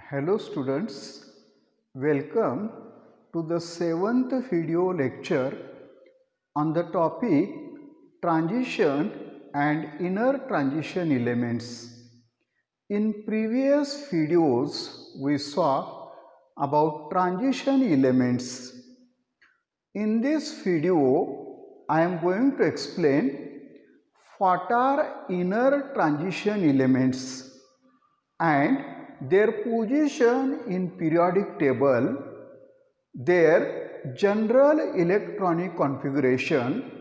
Hello students, welcome to the 7th video lecture on the topic transition and inner transition elements. In previous videos we saw about transition elements. In this video I am going to explain what are inner transition elements and their position in periodic table, their general electronic configuration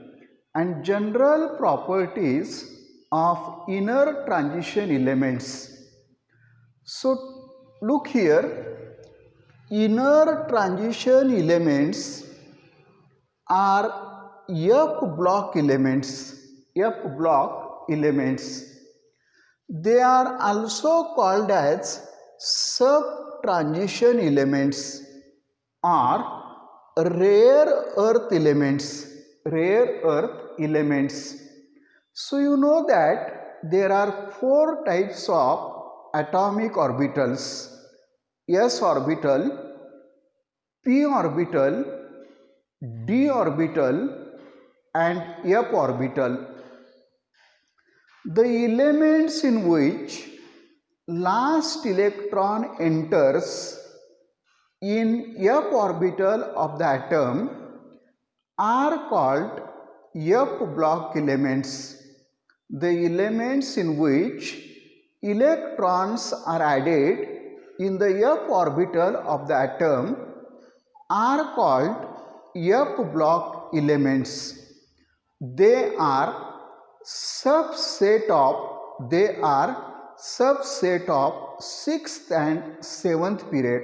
and general properties of inner transition elements. So look here, inner transition elements are F block elements. They are also called as sub-transition elements or rare earth elements. So you know that there are 4 types of atomic orbitals: s orbital, p orbital, d orbital and f orbital. The elements in which last electron enters in f orbital of the atom are called f block elements. The elements in which electrons are added in the f orbital of the atom are called f block elements. They are subset of 6th and 7th period.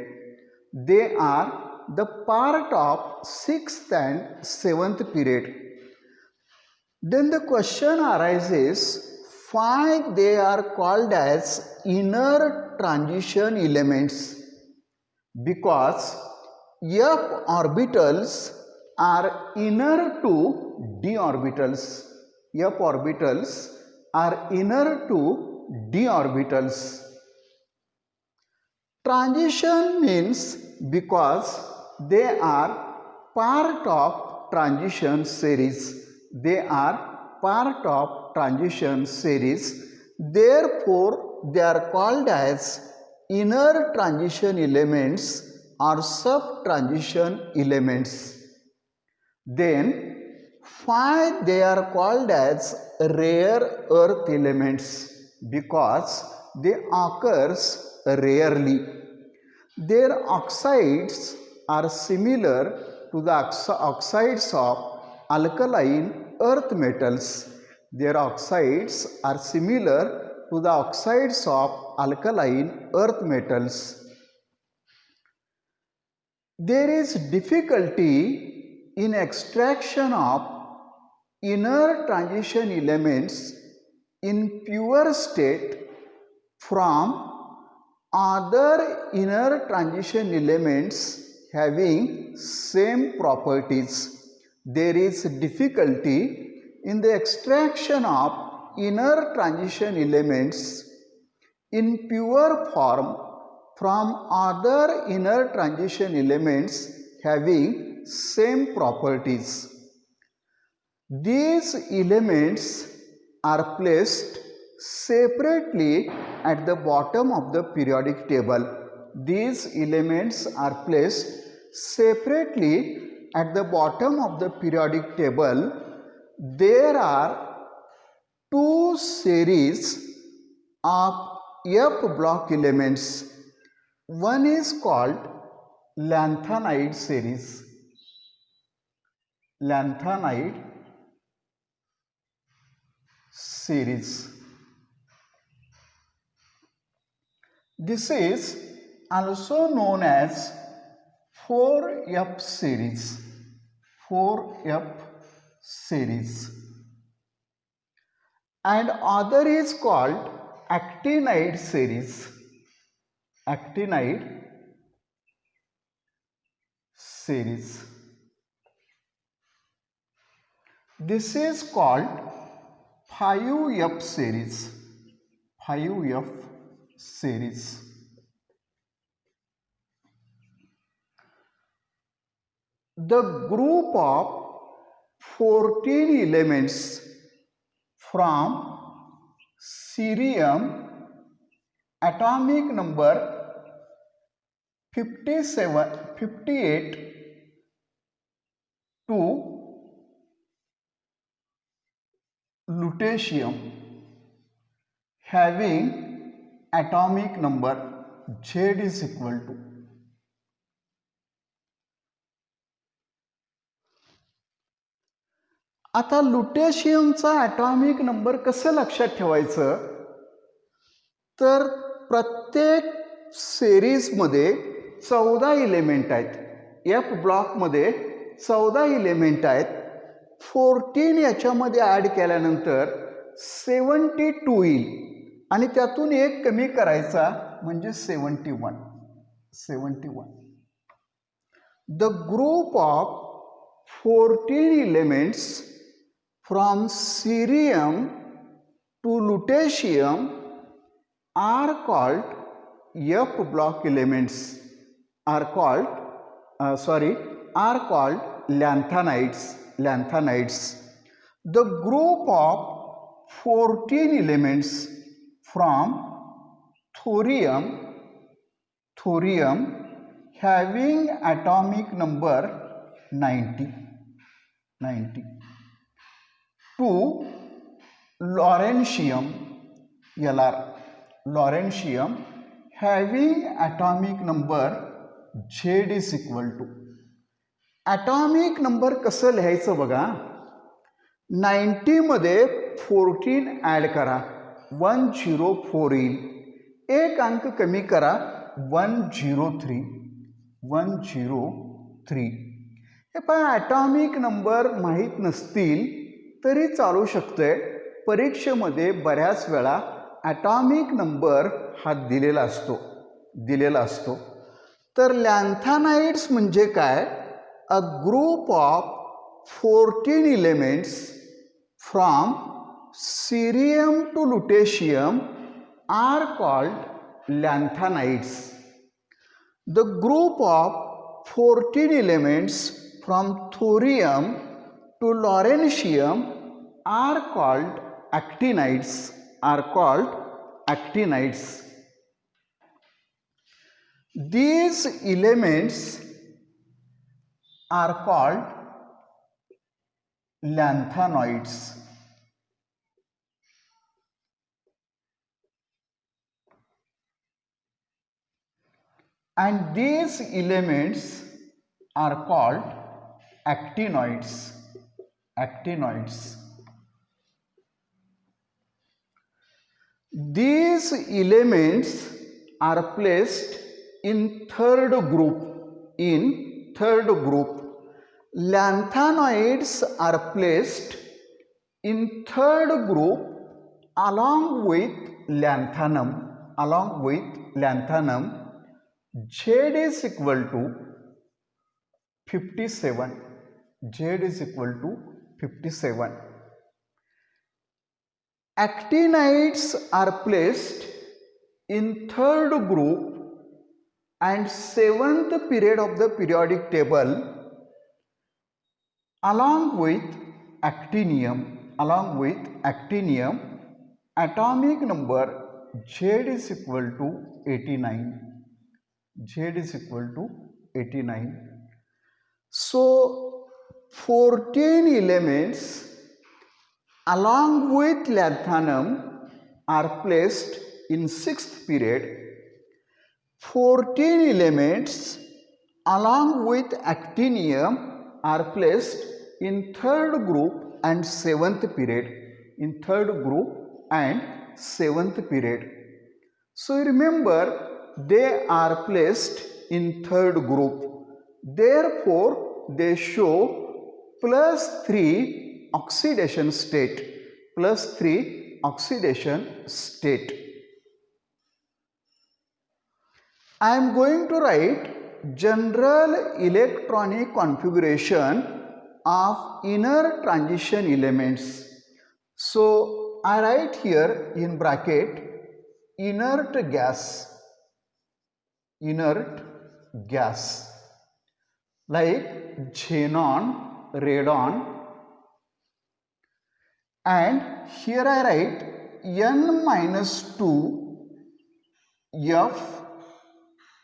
They are the part of 6th and 7th period. Then the question arises, why they are called as inner transition elements? Because f orbitals are inner to d orbitals. F orbitals are inner to d orbitals. Transition means because they are part of transition series. Therefore, they are called as inner transition elements or sub-transition elements. Then, why they are called as rare earth elements? Because they occurs rarely. Their oxides are similar to the oxides of alkaline earth metals. There is difficulty in extraction of inner transition elements in pure state from other inner transition elements having same properties. There is difficulty in the extraction of inner transition elements in pure form from other inner transition elements having same properties. These elements are placed separately at the bottom of the periodic table. There are 2 series of F block elements. One is called lanthanide series. This is also known as 4F series. And other is called actinide series. This is called 5F series. the group of 14 elements from cerium, atomic number 58 to lutetium, having atomic number Z is equal to. आता लुटेशियमचा atomic number कसं लक्षात ठेवायचं, तर प्रत्येक सिरीजमध्ये 14 element आहेत. F ब्लॉकमध्ये 14 element आहेत. 14 याच्यामध्ये ॲड केल्यानंतर 72 येईल आणि त्यातून एक कमी करायचा म्हणजे 71. The group of 14 elements from cerium to lutetium are called F block elements, are called lanthanides. The group of 14 elements from thorium having atomic number 90 to lawrencium having atomic number Z is equal to. Atomic number कसं लिहायचं बघा. 90 मध्ये 14 add करा, 104 येईल. एक अंक कमी करा, 103. हे पण ॲटॉमिक नंबर माहीत नसतील तरी चालू शकते. परीक्षेमध्ये बऱ्याच वेळा ॲटॉमिक नंबर हा दिलेला असतो. तर लॅन्थानाइड्स म्हणजे काय, a group of 14 elements from cerium to lutetium are called lanthanides. The group of 14 elements from thorium to lawrencium are called actinides. These elements are called lanthanoids. And these elements are called actinoids. These elements are placed in third group. Lanthanoids are placed in third group along with lanthanum. Z is equal to 57. Actinides are placed in third group and 7th period of the periodic table along with actinium. Atomic number Z is equal to 89. So 14 elements along with lanthanum are placed in 6th period. 14 elements along with actinium are placed in third group and 7th period. So remember, they are placed in third group. Therefore, they show +3 oxidation state. I am going to write general electronic configuration of inner transition elements. So I write here in bracket inert gas. like xenon, radon, and here I write n minus 2 f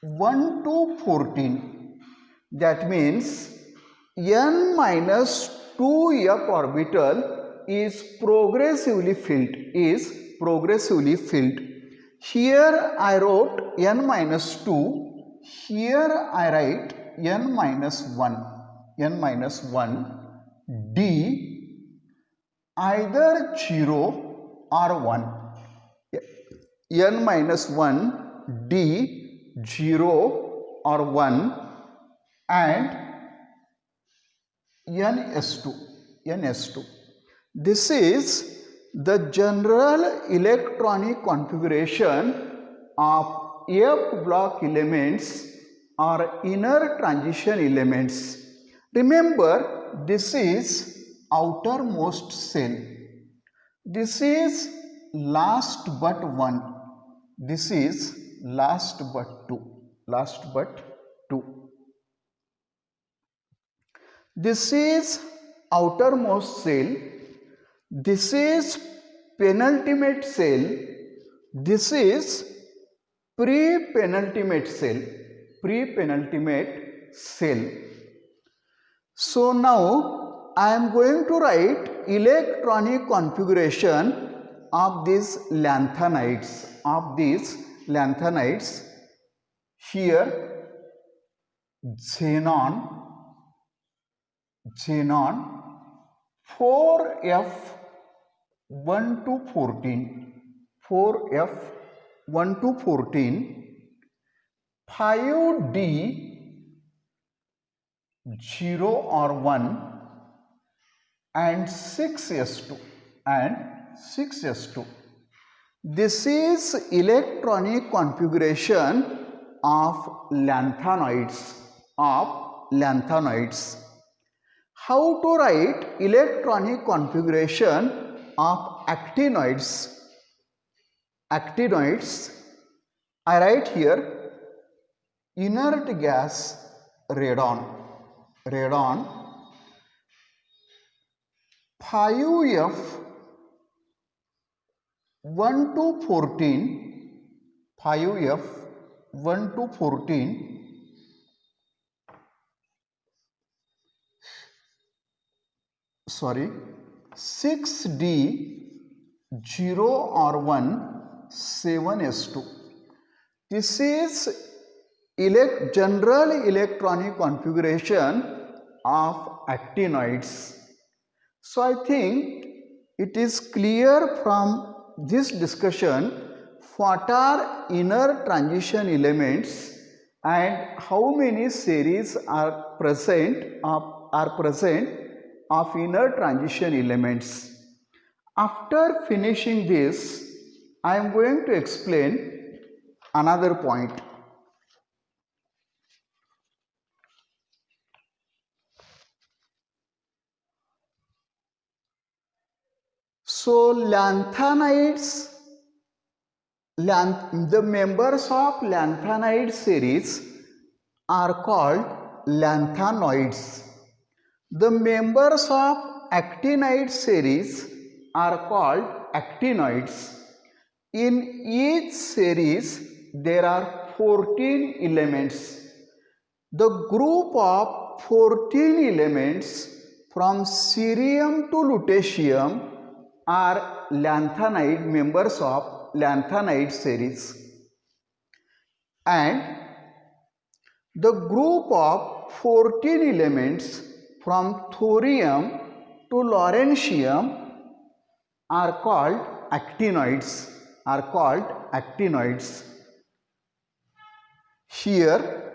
1 to 14. That means n minus 2f orbital is progressively filled. Here I wrote n minus 2, here I write n minus 1 d either 0 or 1, n minus 1 d 0 or 1, and ns2. This is the general electronic configuration of f block elements or inner transition elements. Remember, this is outermost cell. This is last but one. This is last but two. This is outermost cell. This is penultimate cell. This is pre-penultimate cell. So now I am going to write electronic configuration of these lanthanides. Here xenon 4f 1 to 14, 5d 0 or 1, and 6s2. This is electronic configuration of lanthanoids. How to write electronic configuration of actinoids? I write here inert gas radon 5f 1 to 14, 6d 0 or 1, 7s2. This is general electronic configuration of actinoids. So I think it is clear from this discussion what are inner transition elements and how many series are present of inner transition elements. After finishing this, I am going to explain another point. So lanthanides, the members of lanthanide series are called lanthanoids. The members of actinide series are called actinoids. In each series there are 14 elements. The group of 14 elements from cerium to lutetium are lanthanide members of lanthanide series, and the group of 14 elements from thorium to lawrencium are called actinoids. Here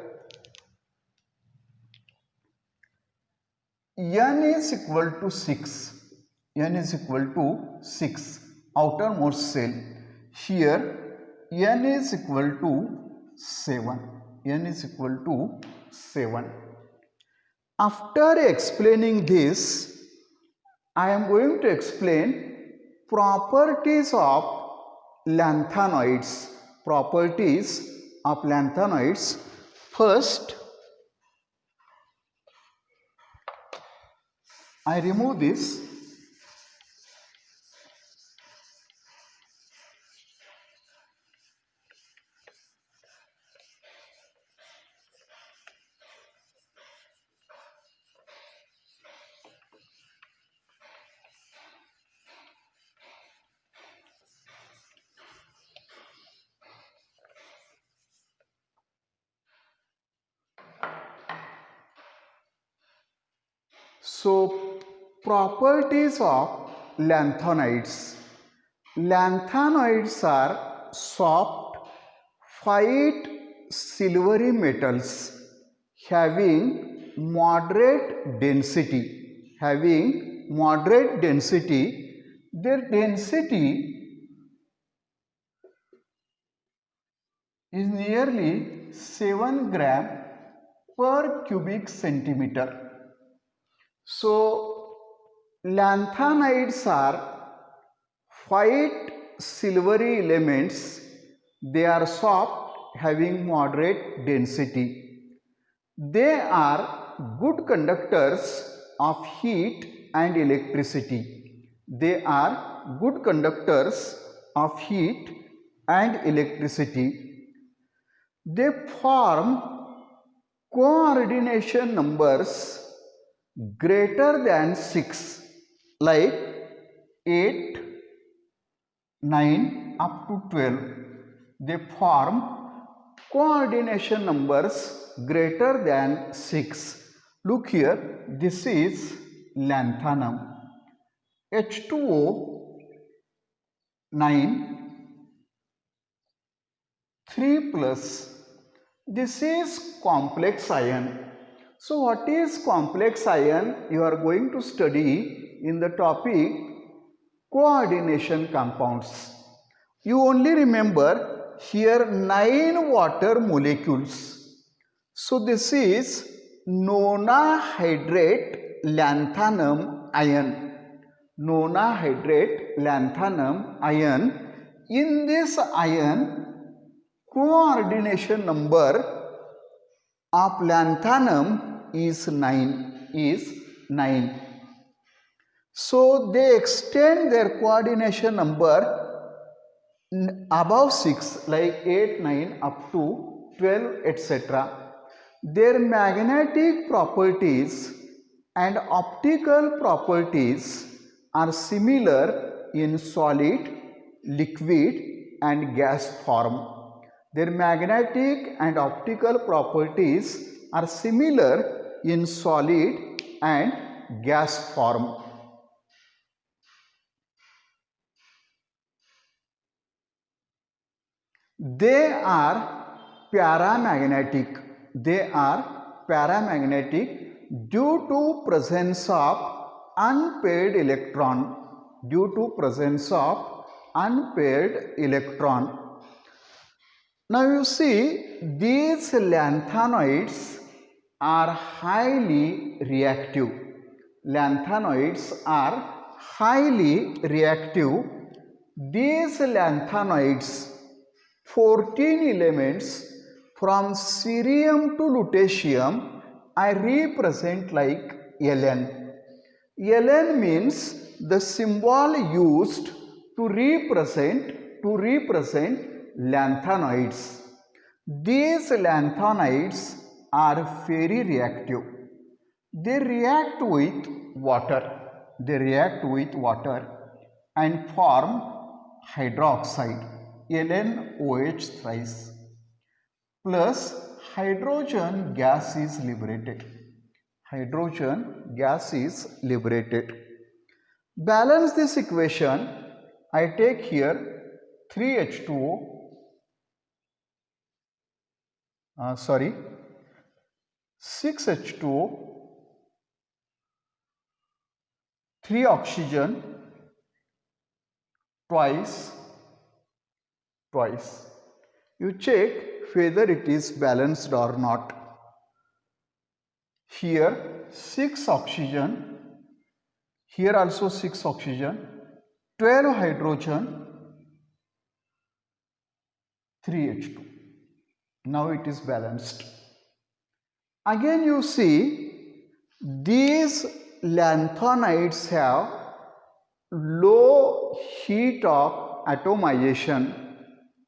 n is equal to 6, outermost cell. Here n is equal to 7. After explaining this, I am going to explain properties of lanthanoids. First, I remove this. So, properties of lanthanoids. Lanthanoids are soft, white, silvery metals having moderate density. Having moderate density, their density is nearly 7 gram per cubic centimeter. So, lanthanides are white silvery elements. They are soft, having moderate density. They are good conductors of heat and electricity. They are good conductors of heat and electricity. They form coordination numbers greater than 6, like 8, 9 up to 12. They form coordination numbers greater than 6. Look here, this is lanthanum. H2O 9 3 plus. This is complex ion. So what is complex ion? You are going to study in the topic coordination compounds. You only remember here 9 water molecules. So this is nonahydrate lanthanum ion. Nonahydrate lanthanum ion. In this ion, coordination number of lanthanum is 9. So they extend their coordination number above 6, like 8, 9 up to 12, etc. Their magnetic properties and optical properties are similar in solid, liquid and gas form. Their magnetic and optical properties are similar in solid and gas form. They are paramagnetic. They are paramagnetic due to presence of unpaired electron. Due to presence of unpaired electron. Now you see, these lanthanoids are highly reactive. Lanthanoids are highly reactive. These lanthanoids, 14 elements from cerium to lutetium, I represent like Ln. Ln means the symbol used to represent lanthanoids. These lanthanoids are very reactive. They react with water. They react with water and form hydroxide, LnOH thrice, plus hydrogen gas is liberated. Hydrogen gas is liberated. Balance this equation. I take here 3H2O, 6H2O, 3 oxygen, twice. You check whether it is balanced or not. Here 6 oxygen, here also 6 oxygen, 12 hydrogen, 3H2. Now it is balanced. Again you see, these lanthanides have low heat of atomization.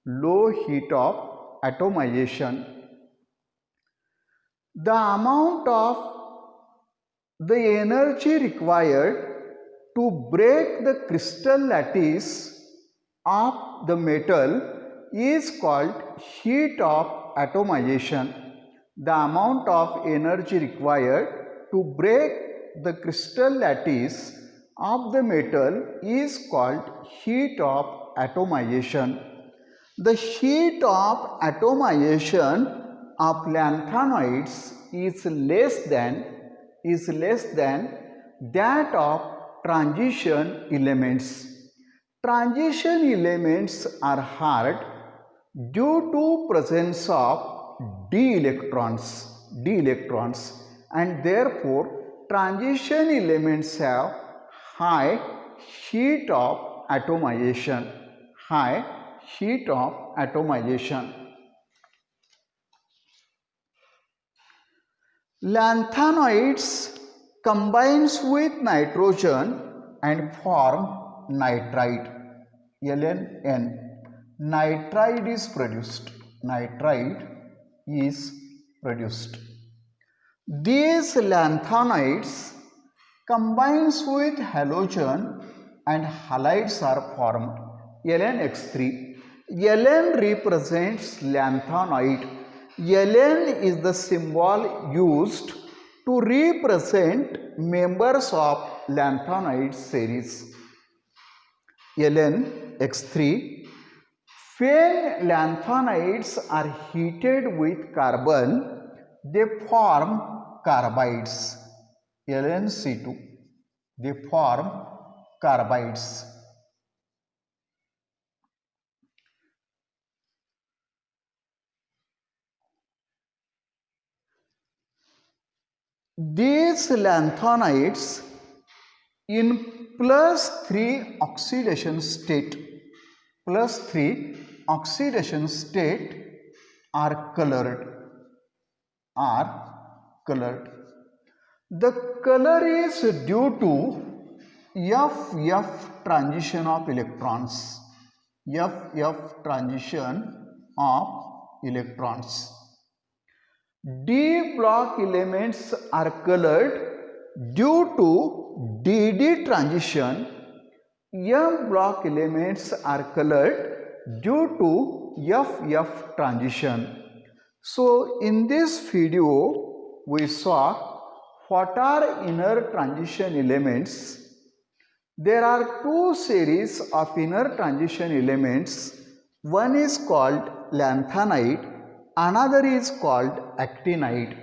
Low heat of atomization. The amount of the energy required to break the crystal lattice of the metal is called heat of atomization. The amount of energy required to break the crystal lattice of the metal is called heat of atomization. The heat of atomization of lanthanoids is less than that of transition elements. Transition elements are hard due to presence of d electrons, and therefore transition elements have high heat of atomization. Lanthanoids combines with nitrogen and form nitride. LNN. Nitride is produced. These lanthanoids combines with halogen and halides are formed. LnX3. Ln represents lanthanoid. Ln is the symbol used to represent members of lanthanoid series. LnX3. When lanthanides are heated with carbon, they form carbides. LnC2. They form carbides. These lanthanides in +3 oxidation state are colored. The color is due to FF transition of electrons. D block elements are colored due to DD transition. M block elements are colored due to FF transition. So in this video we saw what are inner transition elements. There are two series of inner transition elements. One is called lanthanide, another is called actinide.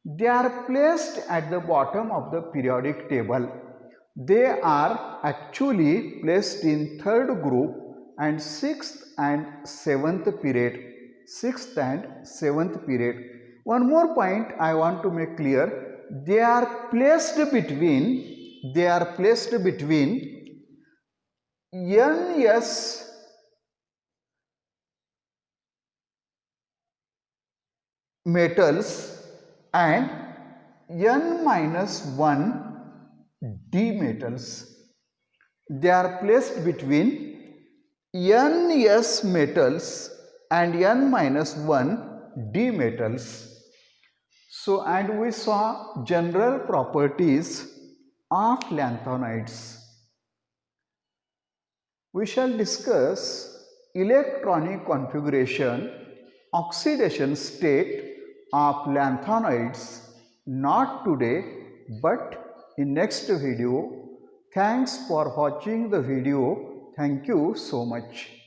They are placed at the bottom of the periodic table. They are actually placed in third group and sixth and seventh period. One more point I want to make clear. They are placed between NS metals and N-1 D metals. They are placed between NS metals and N-1 D metals. So, and we saw general properties of lanthanoids. We shall discuss electronic configuration, oxidation state of lanthanoids, not today but in next video. Thanks for watching the video. Thank you so much.